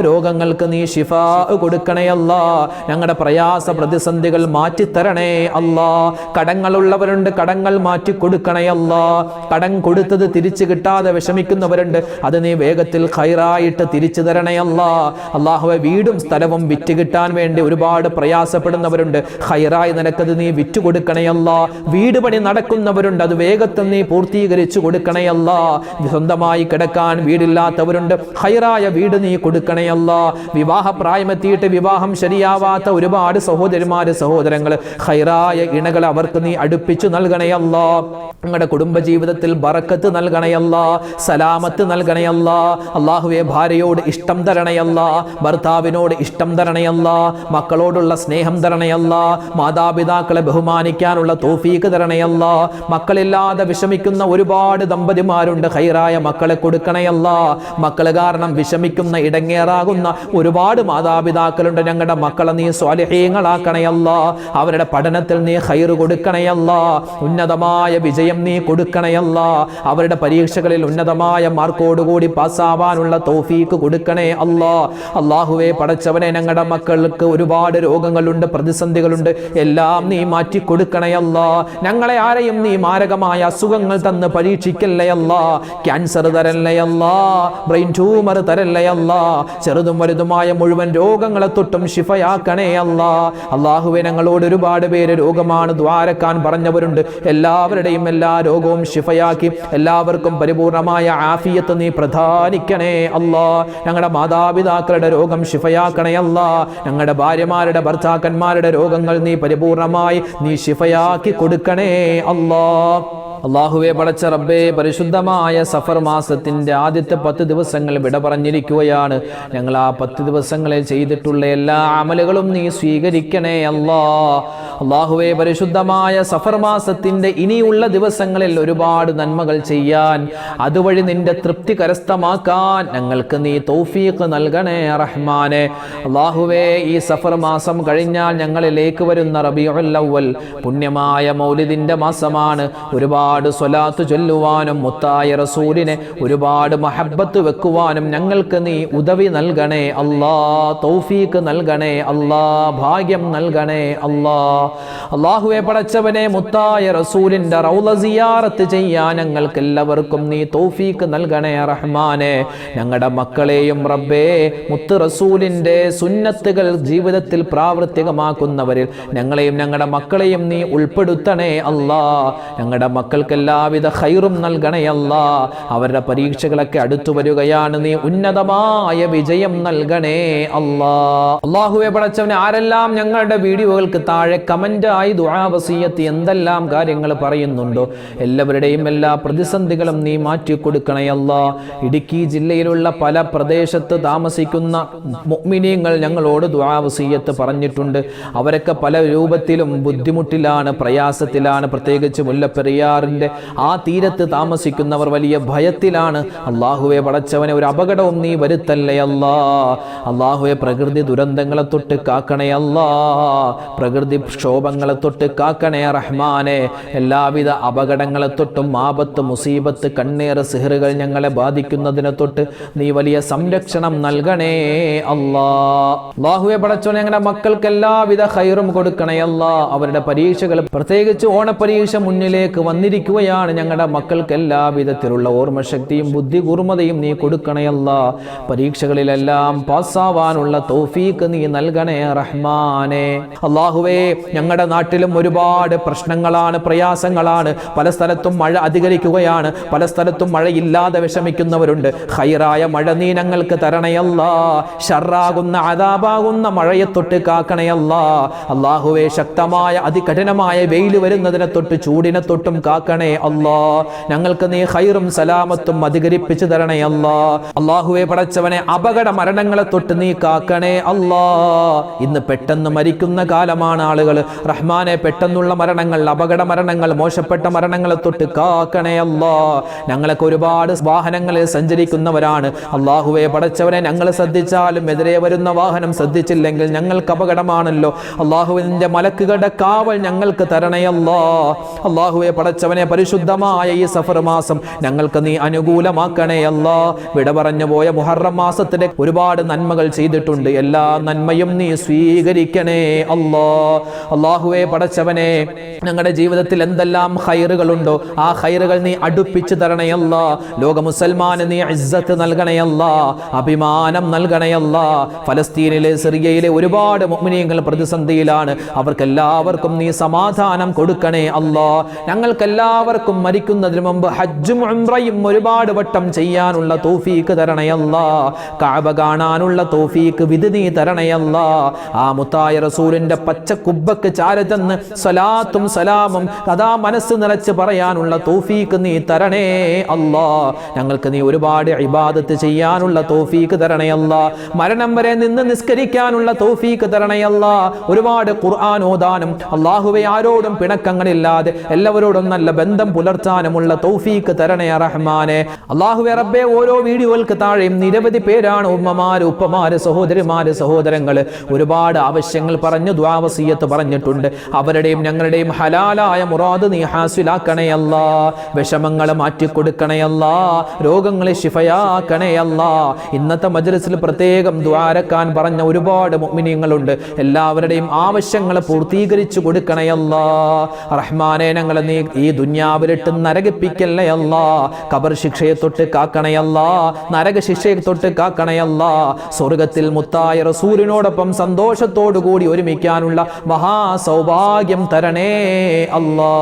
രോഗങ്ങൾക്ക് നീ ശിഫാ കൊടുക്കണേ അല്ലാ. ഞങ്ങളുടെ പ്രയാസ പ്രതിസന്ധികൾ മാറ്റിത്തരണേ അല്ലാ. കടങ്ങളുള്ളവരുണ്ട്, കടങ്ങൾ മാറ്റി കൊടുക്കണേ അല്ലാ. കടം കൊടുത്തത് തിരിച്ചു കിട്ടാതെ വിഷമിക്കുന്നവരുണ്ട്, അത് നീ വേഗത്തിൽ ഖൈറായിട്ട് തിരിച്ചു തരണേ അല്ലാ. അല്ലാഹുവേ, വീടും സ്ഥലവും വിറ്റ് കിട്ടാൻ വേണ്ടി ഒരുപാട് പ്രയാസപ്പെടുന്നവരുണ്ട്, ഖൈറായി നിനക്കത് നീ വിറ്റു കൊടുക്കണേ അല്ലാ. വീട് പണി നടക്കുന്നവരുണ്ട്, അത് വേഗത്തിൽ നീ പൂർത്തീകരിച്ചു കൊടുക്കണേ അല്ലാ. സ്വന്തമായി കിടക്കാൻ വീടില്ലാത്തവരുണ്ട്, ഖൈറായ വീട് നീ കൊടുക്കണേ അല്ലാ. വിവാഹ പ്രായമെത്തിയിട്ട് വിവാഹം ശരിയാവാത്ത ഒരുപാട് സഹോദരിമാര്, സഹോദരങ്ങള്, ഖൈറായ ഇണകളെ അവർക്ക് നീ അടുപ്പിച്ചു നൽകണേ അല്ലാ. ഞങ്ങളുടെ കുടുംബജീവിതത്തിൽ ബറക്കത്ത് നൽകണയല്ലാ, സലാമത്ത് നൽകണയല്ലാ. അല്ലാഹുവേ, ഭാര്യയോട് ഇഷ്ടം തരണയല്ലാ, ഭർത്താവിനോട് ഇഷ്ടം തരണയല്ലാ, മക്കളോടുള്ള സ്നേഹം തരണയല്ലാ, മാതാപിതാക്കളെ ബഹുമാനിക്കാനുള്ള തൗഫീഖ് തരണയല്ലാ. മക്കളില്ലാതെ വിഷമിക്കുന്ന ഒരുപാട് ദമ്പതിമാരുണ്ട്, ഖൈറായ മക്കളെ കൊടുക്കണയല്ലാ. മക്കള് കാരണം വിഷമിക്കുന്ന, ഇടങ്ങേറാകുന്ന ഒരുപാട് മാതാപിതാക്കളുണ്ട്. ഞങ്ങളുടെ മക്കളെ നീ സ്വാലിഹീങ്ങളാക്കണയല്ലാ. അവരുടെ പഠനത്തിൽ നീ ഖൈർ കൊടുക്കണയല്ലാ. ഉന്നതമായ വിജയം നീ കൊടുക്കണയല്ലാ. അവരുടെ പരീക്ഷകളിൽ ഉന്നതമായ മാർക്കോടുകൂടി പാസ്സാവാനുള്ള തൗഫീഖ് കൊടുക്കണേ അല്ലാ. അല്ലാഹുവേ പടച്ചവനെ, ഞങ്ങളുടെ മക്കൾക്ക് ഒരുപാട് രോഗങ്ങളുണ്ട്, പ്രതിസന്ധികളുണ്ട്, എല്ലാം നീ മാറ്റി കൊടുക്കണയല്ലാ. ഞങ്ങളെ ആരെയും നീ മാരകമായ അസുഖങ്ങൾ തന്ന് പരീക്ഷിക്കല്ലയല്ലാ. ക്യാൻസർ തരല്ലയല്ലാ, ബ്രെയിൻ ട്യൂമർ തരല്ലയല്ലാ. ചെറുതും വലുതുമായ മുഴുവൻ രോഗങ്ങളെ തൊട്ടും ശിഫയാക്കണേ അല്ലാ. അല്ലാഹുവേ, ഞങ്ങളോട് ഒരുപാട് പേര് രോഗമാണ് ദ്വാരക്കാൻ പറഞ്ഞവരുണ്ട്, എല്ലാവരുടെയും എല്ലാ രോഗവും ശിഫയാക്കി ശിഫയാക്കി എല്ലാവർക്കും പരിപൂർണമായ ആഫിയത്ത് നീ പ്രദാനിക്കണേ അല്ലാ. ഞങ്ങളുടെ മാതാപിതാക്കളുടെ രോഗം ശിഫയാക്കണേ അല്ലാ. ഞങ്ങളുടെ ഭാര്യമാരുടെ ഭർത്താക്കന്മാരുടെ രോഗങ്ങൾ നീ പരിപൂർണമായി നീ ശിഫയാക്കി കൊടുക്കണേ അല്ലാ. അള്ളാഹുവെ പടച്ച റബ്ബേ, പരിശുദ്ധമായ സഫർ മാസത്തിന്റെ ആദ്യത്തെ 10 ദിവസങ്ങൾ വിട പറഞ്ഞിരിക്കുകയാണ്. ഞങ്ങൾ ആ 10 ദിവസങ്ങളിൽ ചെയ്തിട്ടുള്ള എല്ലാ അമലുകളും നീ സ്വീകരിക്കണേ അല്ലാ. അള്ളാഹുവെ, പരിശുദ്ധമായ സഫർ മാസത്തിന്റെ ഇനിയുള്ള ദിവസങ്ങളിൽ ഒരുപാട് നന്മകൾ ചെയ്യാൻ, അതുവഴി നിന്റെ തൃപ്തി കരസ്ഥമാക്കാൻ ഞങ്ങൾക്ക് നീ തൗഫീഖ് നൽകണേ റഹ്മാനെ. അള്ളാഹുവെ, ഈ സഫർ മാസം കഴിഞ്ഞാൽ ഞങ്ങളിലേക്ക് വരുന്ന റബീഉൽ അവ്വൽ പുണ്യമായ മൗലിദിന്റെ മാസമാണ്. ഒരുപാട് സ്വലാത്ത് ചൊല്ലുവാനും മുത്തായ റസൂലിനെ ഒരുപാട് മഹബ്ബത്ത് വെക്കുവാനും ഞങ്ങൾക്ക് നീ ഉദവി നൽകണേ അല്ലാ. തൗഫീഖ് നൽകണേ അല്ലാ. ഭാഗ്യം നൽകണേ അല്ലാ. അല്ലാഹുവേ പടച്ചവനെ, മുത്തായ റസൂലിന്റെ റൗള സിയാറത്ത് ചെയ്യാൻ ഞങ്ങൾക്ക് എല്ലാവർക്കും നീ തൗഫീഖ് നൽകണേ റഹ്മാനെ. ഞങ്ങളുടെ മക്കളെയും റബ്ബേ, മുത്ത് റസൂലിന്റെ സുന്നത്തുകൾ ജീവിതത്തിൽ പ്രാവർത്തികമാക്കുന്നവരിൽ ഞങ്ങളെയും ഞങ്ങളുടെ മക്കളെയും നീ ഉൾപ്പെടുത്തണേ അല്ലാ. ഞങ്ങളുടെ മക്കൾക്ക് എല്ലാവിധ ഖൈറും നൽകണേ അല്ലാ. അവരുടെ പരീക്ഷകളൊക്കെ അടുത്തു വരികയാണ്, നീ ഉന്നതമായ വിജയം നൽകണേ അല്ലാ. അല്ലാഹുവേ പടച്ചവനെ, ആരെല്ലാം ഞങ്ങളുടെ വീഡിയോകൾക്ക് താഴെ കമന്റായി ദുആ വസിയത്ത് എന്തെല്ലാം കാര്യങ്ങൾ പറയുന്നുണ്ടോ എല്ലാവരുടെയും എല്ലാ പ്രതിസന്ധികളും നീ മാറ്റി കൊടുക്കണേ അല്ലാ. ഇടുക്കി ജില്ലയിലുള്ള പല പ്രദേശത്ത് താമസിക്കുന്ന മുഅ്മിനീങ്ങൾ ഞങ്ങളോട് ദുആ വസിയത്ത് പറഞ്ഞിട്ടുണ്ട്. അവരൊക്കെ പല രൂപത്തിലും ബുദ്ധിമുട്ടിലാണ്, പ്രയാസത്തിലാണ്. പ്രത്യേകിച്ച് മുല്ലപ്പെരിയാറിന്റെ ആ തീരത്ത് താമസിക്കുന്നവർ വലിയ ഭയത്തിലാണ്. അല്ലാഹുവേ പടച്ചവനെ, ഒരു അപകടവും നീ വരുത്തല്ലേ അല്ലാ. അല്ലാഹുവേ, പ്രകൃതി ദുരന്തങ്ങളെ തൊട്ട് കാക്കണേ അല്ലാ. പ്രകൃതി ക്ഷോഭങ്ങളെ തൊട്ട് കാക്കണേ റഹ്മാനെ. എല്ലാവിധ അപകടങ്ങളെ തൊട്ടും ആപത്ത്, മുസീബത്ത്, കണ്ണീർ, സിഹറുകൾ ഞങ്ങളെ ബാധിക്കുന്നതിനെ തൊട്ട് നീ വലിയ സംരക്ഷണം നൽകണേ അല്ലാ. അല്ലാഹുവേ പടച്ചവനെ, ഞങ്ങളുടെ മക്കൾക്ക് എല്ലാവിധ ഖൈറും കൊടുക്കണേ അല്ലാ. അവരുടെ പരീക്ഷകൾ, പ്രത്യേകിച്ച് ഓണപരീക്ഷ മുന്നിലേക്ക് വന്നിരിക്കുകയാണ്. ഞങ്ങളുടെ മക്കൾക്ക് എല്ലാവിധത്തിലുള്ള ഓർമ്മശക്തിയും ബുദ്ധി കൂർമ്മതയും നീ കൊടുക്കണേ അല്ലാ. പരീക്ഷകളിലെല്ലാം പാസ്സാവാനുള്ള തൗഫീഖ് നീ നൽകണേ റഹ്മാനെ. അല്ലാഹുവേ, ഞങ്ങളുടെ നാട്ടിലും ഒരുപാട് പ്രശ്നങ്ങളാണ്, പ്രയാസങ്ങളാണ്. പല സ്ഥലത്തും മഴ അധികരിക്കുകയാണ്, പല സ്ഥലത്തും മഴയില്ലാതെ വിഷമിക്കുന്നവരുണ്ട്. ഖൈറായ മഴ നീ ഞങ്ങൾക്ക് തരണയല്ലാ. ഷർറാകുന്ന അദാബാകുന്ന മഴയെ തൊട്ട് കാക്കണയല്ലാ. അല്ലാഹുവേ, ശക്തമായ അതികഠിനമായ വെയിൽ വരുന്നതിനെ തൊട്ട് ചൂടിനെ തൊട്ടും കാക്കണേ അല്ലാ. ഞങ്ങൾക്ക് നീ ഖൈറും സലാമത്തും അധികരിപ്പിച്ചു തരണേ അല്ലാ. അല്ലാഹുവേ പടച്ചവനെ, അപകട മരണങ്ങളെ തൊട്ട് നീ കാക്കണേ അല്ലാ. ഇന്ന് പെട്ടെന്ന് മരിക്കുന്ന കാലമാണ് ആളുകൾ. റഹ്മാനെ, പെട്ടെന്നുള്ള മരണങ്ങൾ, അപകട മരണങ്ങൾ, മോശപ്പെട്ട മരണങ്ങളെ തൊട്ട് കാക്കണേ അല്ലാ. ഞങ്ങളൊക്കെ ഒരുപാട് വാഹനങ്ങളിൽ സഞ്ചരിക്കുന്നവരാണ്. അല്ലാഹുവേ പടച്ചവനെ, ഞങ്ങൾ ശ്രദ്ധിച്ചാലും എതിരെ വരുന്ന വാഹനം ശ്രദ്ധിച്ചില്ലെങ്കിൽ ഞങ്ങൾക്ക് അപകടമാണല്ലോ. അല്ലാഹുവിന്റെ മലക്കുകളുടെ കാവൽ ഞങ്ങൾക്ക് തരണേ അല്ലാ. അല്ലാഹുവേ പടച്ചവനെ, പരിശുദ്ധമായ ഈ സഫർ മാസം ഞങ്ങൾക്ക് നീ അനുകൂലമാക്കണേ അല്ലാ. വിട പറഞ്ഞു പോയ മുഹറം മാസത്തിന്റെ ഒരുപാട് നന്മകൾ ചെയ്തിട്ടുണ്ട്. എല്ലാ നന്മയും നീ സ്വീകരിക്കണേ അല്ലാ. അല്ലാഹുവേ പടച്ചവനെ, ഞങ്ങളുടെ ജീവിതത്തിൽ എന്തെല്ലാം ഖൈറുകളുണ്ടോ ആ ഖൈറുകൾ നീ അടുപ്പിച്ചു തരണേ അല്ലാ. ലോക മുസൽമാന് നീ ഇസ്സത്ത് നൽകണേ അല്ലാ. അഭിമാനം നൽകണേ അല്ലാ. ഫലസ്തീനിലെ, സിറിയയിലെ ഒരുപാട് മുഅ്മിനീങ്ങൾ പ്രതിസന്ധിയിലാണ്. അവർക്കെല്ലാവർക്കും നീ സമാധാനം കൊടുക്കണേ അല്ലാ. ഞങ്ങൾക്കെല്ലാവർക്കും മരിക്കുന്നതിന് മുമ്പ് ഹജ്ജും ഉംറയും ഒരുപാട് വട്ടം ചെയ്യാനുള്ള തൗഫീഖ് തരണേ അല്ലാ. കഅബ കാണാനുള്ള തൗഫീഖ് വിധി നീ തരണേ അല്ലാ. ആ മുത്തായ റസൂലിന്റെ പച്ച കുബ്ബക്ക് ചാരചെന്ന് സ്വലാത്തും സലാമും അതാ മനസ്സ് നിറച്ച് പറയാനുള്ള തൗഫീഖ് നീ തരണേ അല്ലാ. ഞങ്ങൾക്ക് നീ ഒരുപാട് ഇബാദത്ത് ചെയ്യാനുള്ള തൗഫീഖ് തരണേ അല്ലാ. മരണം വരെ നിന്ന് നിസ്കരിക്കാനുള്ള തൗഫീഖ് തരണേ അല്ലാ. ഒരുപാട് ഖുർആൻ ഓതാനും അല്ലാഹുവേ ആരോടും പിണക്കങ്ങളില്ലാതെ എല്ലാവരോടും നല്ല ബന്ധം പുലർത്താനുമുള്ള തൗഫീഖ് തരണേ റഹ്മാനെ. അല്ലാഹുവേ റബ്ബേ, ഓരോ വീഡിയോകൾക്ക് താഴെയും നിരവധി പേരാണ്, ഉമ്മമാര്, ഉപ്പമാര്, സഹോദരിമാര്, സഹോദരങ്ങള് ഒരുപാട് ആവശ്യങ്ങൾ പറഞ്ഞു ദുആ വസിയത്ത് പറഞ്ഞിട്ടുണ്ട്. അവരുടെയും ഞങ്ങളുടെയും ഹലാലായ മുറാദ് നീ ഹാസിലാക്കണേ അല്ലാ. വിഷമങ്ങൾ മാറ്റിക്കൊടുക്കണേ അല്ലാ. രോഗങ്ങളെ ശിഫയാക്കണേ അല്ലാ. ഇന്നത്തെ മജ്‌ലിസിൽ പ്രത്യേകം ദുആരക്കാൻ പറഞ്ഞ ഒരുപാട് മുഅ്മിനീങ്ങളുണ്ട്. എല്ലാവരുടെയും ആവശ്യങ്ങൾ പൂർത്തീകരിച്ചു കൊടുക്കണേ അല്ലാ. റഹ്മാനെ, ഞങ്ങളെ നീ ഈ ദുനിയാവിലിട്ട് നരകിപ്പിക്കല്ലേ അല്ലാ. ഖബർ ശിക്ഷയെ തൊട്ട് കാക്കണേ അല്ലാ. നരക ശിക്ഷയെ തൊട്ട് കാക്കണേ അല്ലാ. സ്വർഗ്ഗത്തിൽ മുത്തായ റസൂലിനോടൊപ്പം സന്തോഷത്തോടു കൂടി ഒരുമിക്കാനുള്ള മഹാ സൗഭാഗ്യം തരണേ അല്ലാ.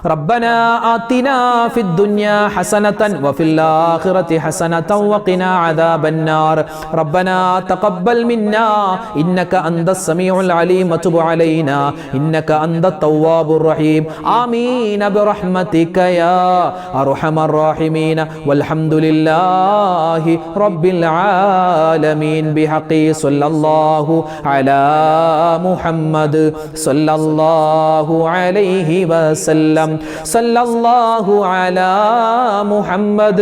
ربنا آتنا في الدنيا حسنة وفي الآخرة حسنة وقنا عذاب النار ربنا تقبل منا إنك أنت السميع العليم وتب علينا إنك أنت التواب الرحيم آمين برحمتك يا أرحم الراحمين والحمد لله رب العالمين بحق صلى الله على محمد صلى الله عليه وسلم صلى الله على محمد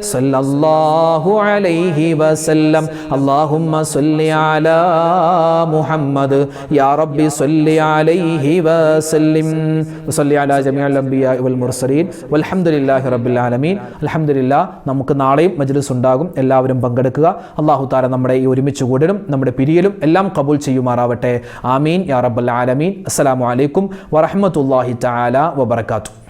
صلى الله عليه وسلم اللهم صل على محمد يا رب صل عليه وسلم وصل على جميع الأنبياء والمرسلين والحمد لله رب العالمين الحمد لله നമുക്ക് നാളെയും മജ്‌ലിസ് ഉണ്ടാകും എല്ലാവരും പങ്കെടുക്കുക അല്ലാഹു തആല നമ്മുടെ ഈ ഒരുമിച്ച് കൂടലും നമ്മുടെ പിരിയലും എല്ലാം കബൂൽ ചെയ്യുമാറാവട്ടെ ആമീൻ യാ റബ്ബൽ ആലമീൻ അസ്സലാമു അലൈക്കും വറഹ്മത്തുള്ളാഹി തആല വബറകാതുഹു